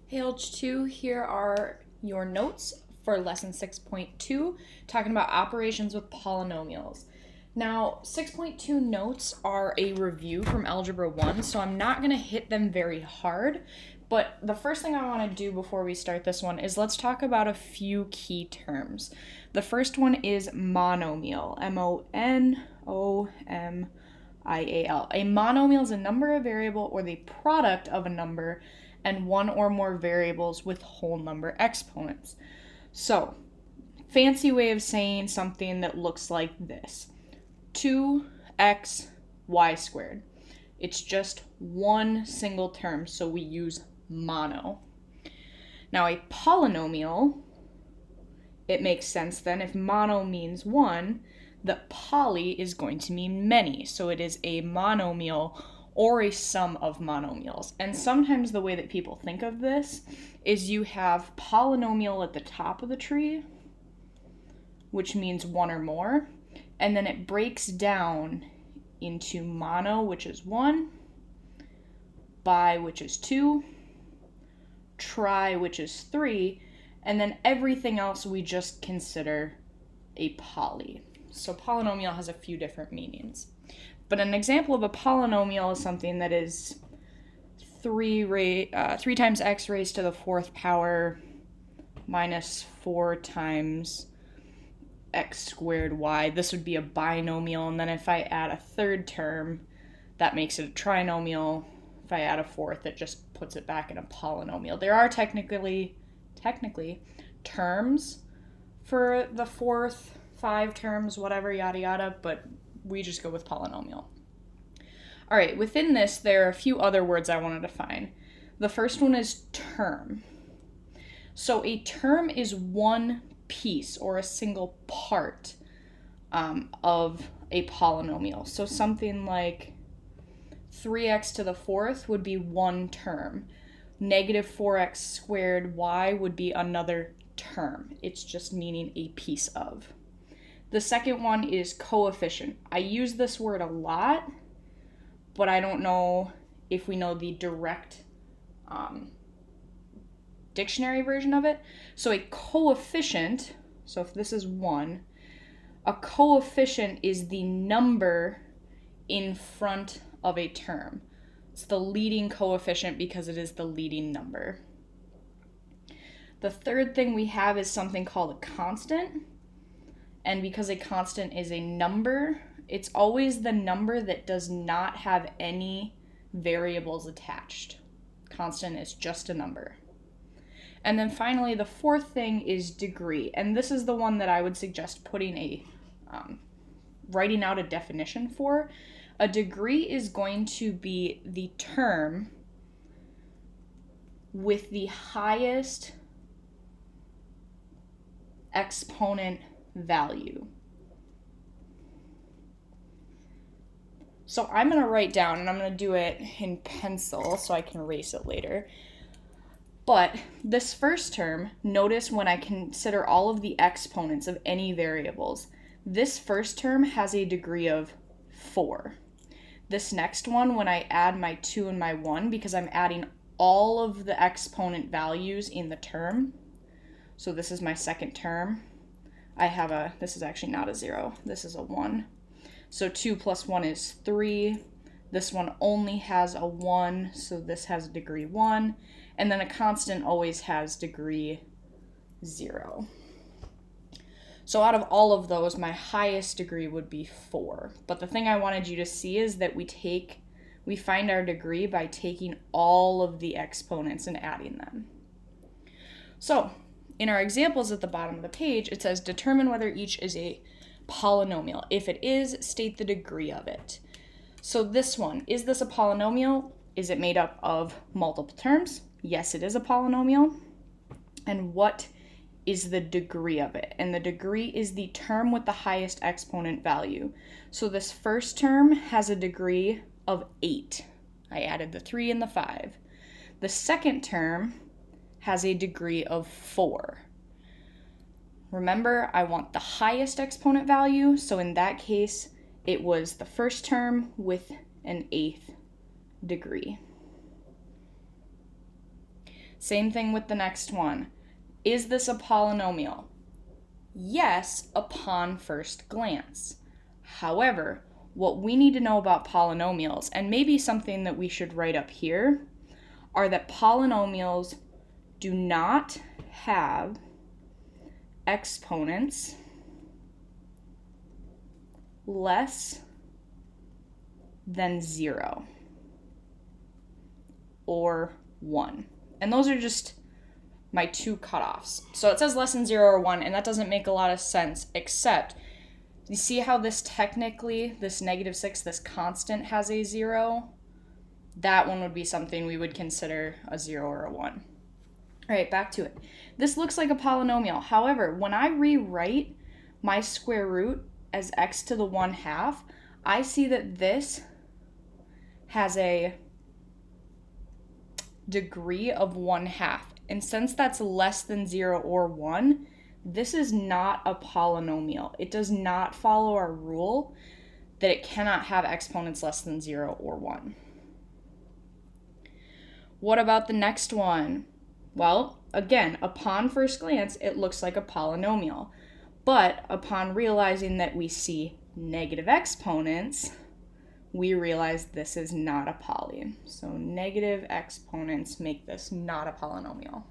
Hey H2, here are your notes for lesson 6.2, talking about operations with polynomials. Now, 6.2 notes are a review from Algebra 1, so I'm not going to hit them very hard, but the first thing I want to do before we start this one is let's talk about a few key terms. The first one is monomial, M-O-N-O-M-I-A-L. A monomial is a number, a variable, or the product of a number and one or more variables with whole number exponents. So, fancy way of saying something that looks like this: 2x y squared. It's just one single term, so we use mono. Now, a polynomial, it makes sense then if mono means one, that poly is going to mean many. So it is a monomial or a sum of monomials. And sometimes the way that people think of this is you have polynomial at the top of the tree, which means one or more, and then it breaks down into mono, which is one, bi, which is two, tri, which is three, and then everything else we just consider a poly. So polynomial has a few different meanings. But an example of a polynomial is something that is 3 times x raised to the fourth power minus 4 times x squared y. This would be a binomial, and then if I add a third term, that makes it a trinomial. If I add a fourth, it just puts it back in a polynomial. There are technically terms for the fourth, 5 terms, whatever, yada yada, but we just go with polynomial. All right, within this, there are a few other words I want to define. The first one is term. So a term is one piece or a single part of a polynomial. So something like 3x to the fourth would be one term. Negative 4x squared y would be another term. It's just meaning a piece of. The second one is coefficient. I use this word a lot, but I don't know if we know the direct dictionary version of it. So a coefficient, so if this is 1, a coefficient is the number in front of a term. It's the leading coefficient because it is the leading number. The third thing we have is something called a constant. And because a constant is a number, it's always the number that does not have any variables attached. Constant is just a number. And then finally, the fourth thing is degree. And this is the one that I would suggest putting writing out a definition for. A degree is going to be the term with the highest exponent value. So I'm going to write down, and I'm going to do it in pencil so I can erase it later. But this first term, notice when I consider all of the exponents of any variables, this first term has a degree of 4. This next one, when I add my 2 and my 1, because I'm adding all of the exponent values in the term, so this is my second term, this is actually not a 0, this is a 1. So 2 plus 1 is 3. This one only has a 1, so this has degree 1. And then a constant always has degree 0. So out of all of those, my highest degree would be 4. But the thing I wanted you to see is that we find our degree by taking all of the exponents and adding them. So in our examples at the bottom of the page, it says determine whether each is a polynomial. If it is, state the degree of it. So this one, is this a polynomial? Is it made up of multiple terms? Yes, it is a polynomial. And what is the degree of it? And the degree is the term with the highest exponent value. So this first term has a degree of 8. I added the 3 and the 5. The second term has a degree of 4. Remember, I want the highest exponent value, so in that case, it was the first term with an 8th degree. Same thing with the next one. Is this a polynomial? Yes, upon first glance. However, what we need to know about polynomials, and maybe something that we should write up here, are that polynomials do not have exponents less than 0 or 1. And those are just my two cutoffs. So it says less than 0 or 1, and that doesn't make a lot of sense, except you see how this technically, this -6, this constant has a 0? That one would be something we would consider a 0 or a 1. All right, back to it. This looks like a polynomial. However, when I rewrite my square root as x to the 1/2, I see that this has a degree of 1/2. And since that's less than 0 or 1, this is not a polynomial. It does not follow our rule that it cannot have exponents less than 0 or 1. What about the next one? Well, again, upon first glance, it looks like a polynomial. But upon realizing that we see negative exponents, we realize this is not a poly. So negative exponents make this not a polynomial.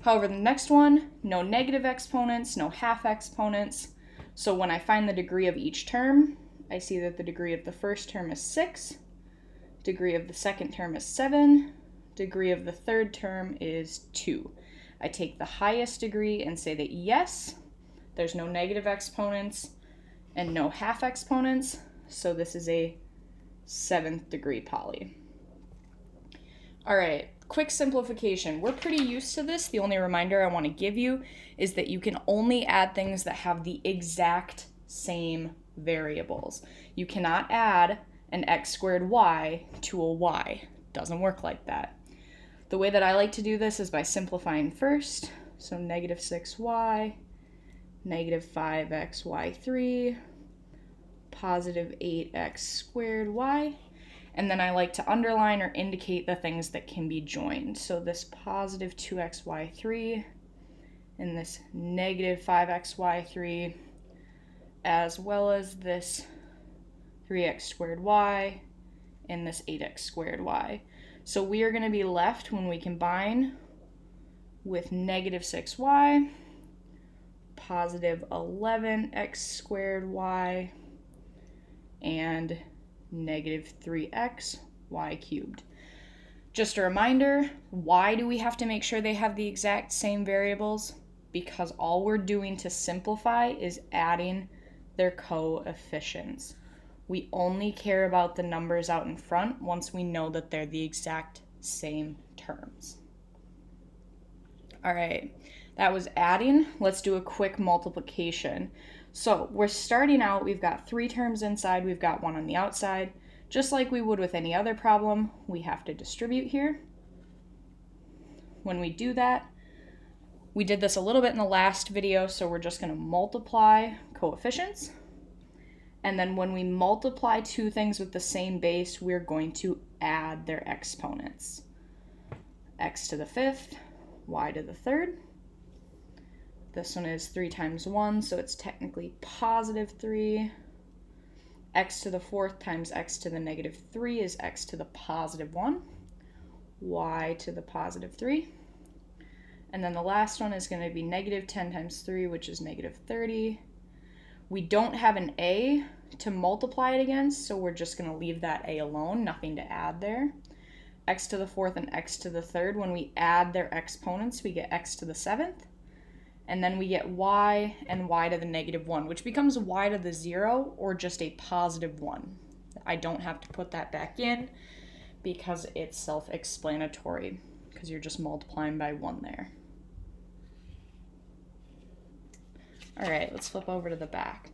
However, the next one, no negative exponents, no half exponents. So when I find the degree of each term, I see that the degree of the first term is 6, degree of the second term is 7, degree of the third term is 2. I take the highest degree and say that yes, there's no negative exponents and no half exponents, so this is a 7th degree poly. All right, quick simplification. We're pretty used to this. The only reminder I want to give you is that you can only add things that have the exact same variables. You cannot add an x squared y to a y. Doesn't work like that. The way that I like to do this is by simplifying first. So -6y, -5xy3, +8x squared y. And then I like to underline or indicate the things that can be joined. So this +2xy3 and this -5xy3, as well as this 3x squared y and this 8x squared y. So we are going to be left when we combine with -6y, +11x squared y, and -3x y cubed. Just a reminder, why do we have to make sure they have the exact same variables? Because all we're doing to simplify is adding their coefficients. We only care about the numbers out in front once we know that they're the exact same terms. All right, that was adding. Let's do a quick multiplication. So we're starting out, we've got 3 terms inside, we've got 1 on the outside. Just like we would with any other problem, we have to distribute here. When we do that, we did this a little bit in the last video, so we're just going to multiply coefficients. And then when we multiply two things with the same base, we're going to add their exponents. X to the 5th, y to the 3rd. This one is 3 times 1, so it's technically +3. X to the 4th times x to the -3 is x to the +1. Y to the +3. And then the last one is going to be -10 times 3, which is -30. We don't have an a to multiply it against, so we're just going to leave that a alone, nothing to add there. X to the 4th and x to the 3rd, when we add their exponents, we get x to the 7th. And then we get y and y to the -1, which becomes y to the 0 or just a +1. I don't have to put that back in because it's self-explanatory, because you're just multiplying by 1 there. All right, let's flip over to the back.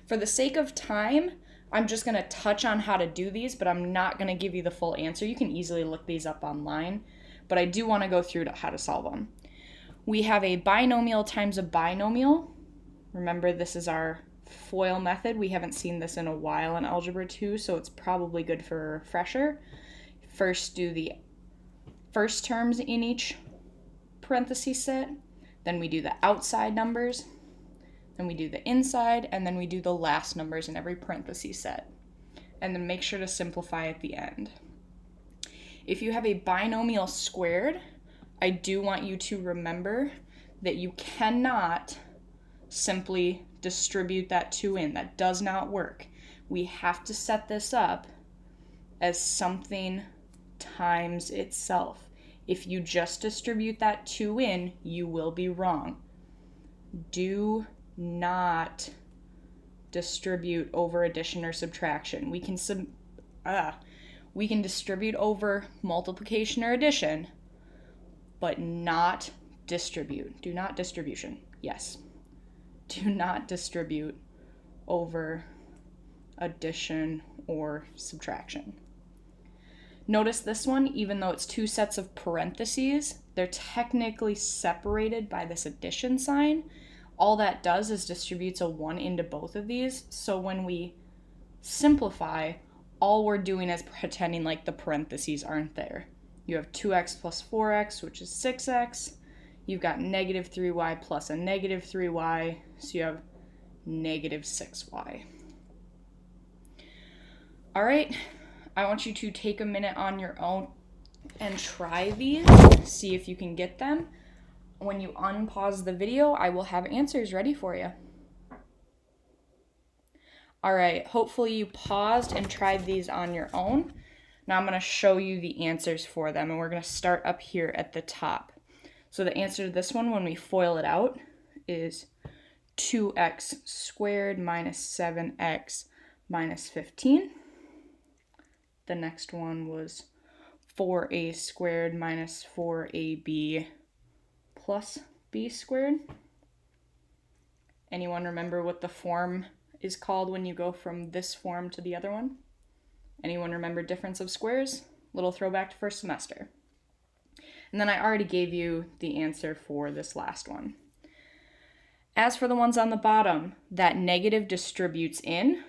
For the sake of time, I'm just going to touch on how to do these, but I'm not going to give you the full answer. You can easily look these up online, but I do want to go through how to solve them. We have a binomial times a binomial. Remember, this is our FOIL method. We haven't seen this in a while in Algebra 2, so it's probably good for a refresher. First, do the first terms in each parenthesis set, then we do the outside numbers, then we do the inside, and then we do the last numbers in every parenthesis set. And then make sure to simplify at the end. If you have a binomial squared, I do want you to remember that you cannot simply distribute that 2 in. That does not work. We have to set this up as something times itself. If you just distribute that 2 in, you will be wrong. Do not distribute over addition or subtraction. We can distribute over multiplication or addition, but not distribute. Do not distribution. Yes. Do not distribute over addition or subtraction. Notice this one, even though it's 2 sets of parentheses, they're technically separated by this addition sign. All that does is distributes a 1 into both of these. So when we simplify, all we're doing is pretending like the parentheses aren't there. You have 2x plus 4x, which is 6x. You've got negative 3y plus a negative 3y, so you have negative 6y. All right, I want you to take a minute on your own and try these, see if you can get them. When you unpause the video, I will have answers ready for you. All right, hopefully you paused and tried these on your own. Now I'm going to show you the answers for them, and we're going to start up here at the top. So the answer to this one, when we FOIL it out, is 2x squared minus 7x minus 15. The next one was 4a squared minus 4ab plus b squared. Anyone remember what the form is called when you go from this form to the other one? Anyone remember difference of squares? Little throwback to first semester. And then I already gave you the answer for this last one. As for the ones on the bottom, that negative distributes in.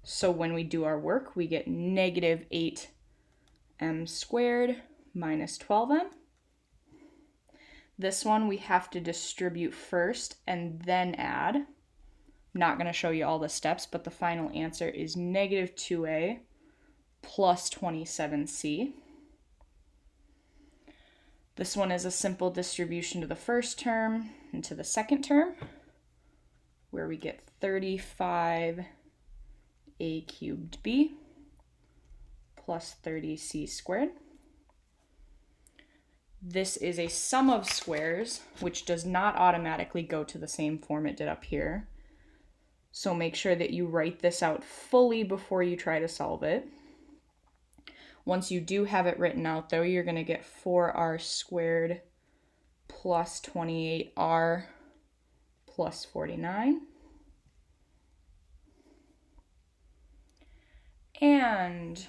So when we do our work, we get negative 8m squared minus 12m. This one we have to distribute first and then add. I'm not going to show you all the steps, but the final answer is negative 2a plus 27c. This one is a simple distribution to the first term and to the second term, where we get 35a cubed b plus 30c squared. This is a sum of squares, which does not automatically go to the same form it did up here. So make sure that you write this out fully before you try to solve it. Once you do have it written out, though, you're going to get 4r squared plus 28r plus 49. And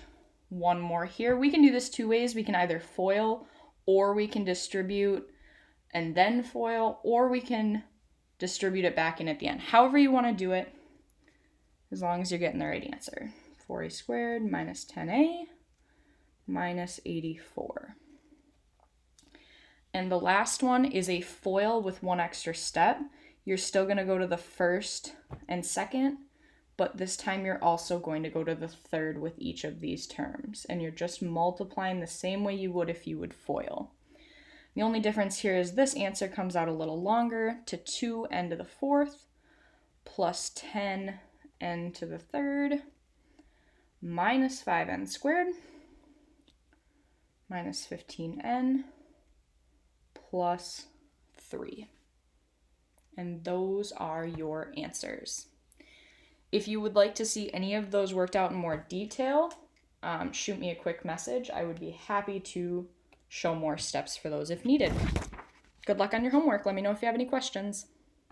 one more here. We can do this 2 ways. We can either FOIL, or we can distribute and then FOIL, or we can distribute it back in at the end. However you want to do it, as long as you're getting the right answer. 4a squared minus 10a minus 84. And the last one is a FOIL with one extra step. You're still going to go to the first and second, but this time you're also going to go to the third with each of these terms. And you're just multiplying the same way you would if you would FOIL. The only difference here is this answer comes out a little longer, to 2n to the fourth plus 10n to the third minus 5n squared minus 15n plus 3. And those are your answers. If you would like to see any of those worked out in more detail, shoot me a quick message. I would be happy to show more steps for those if needed. Good luck on your homework. Let me know if you have any questions.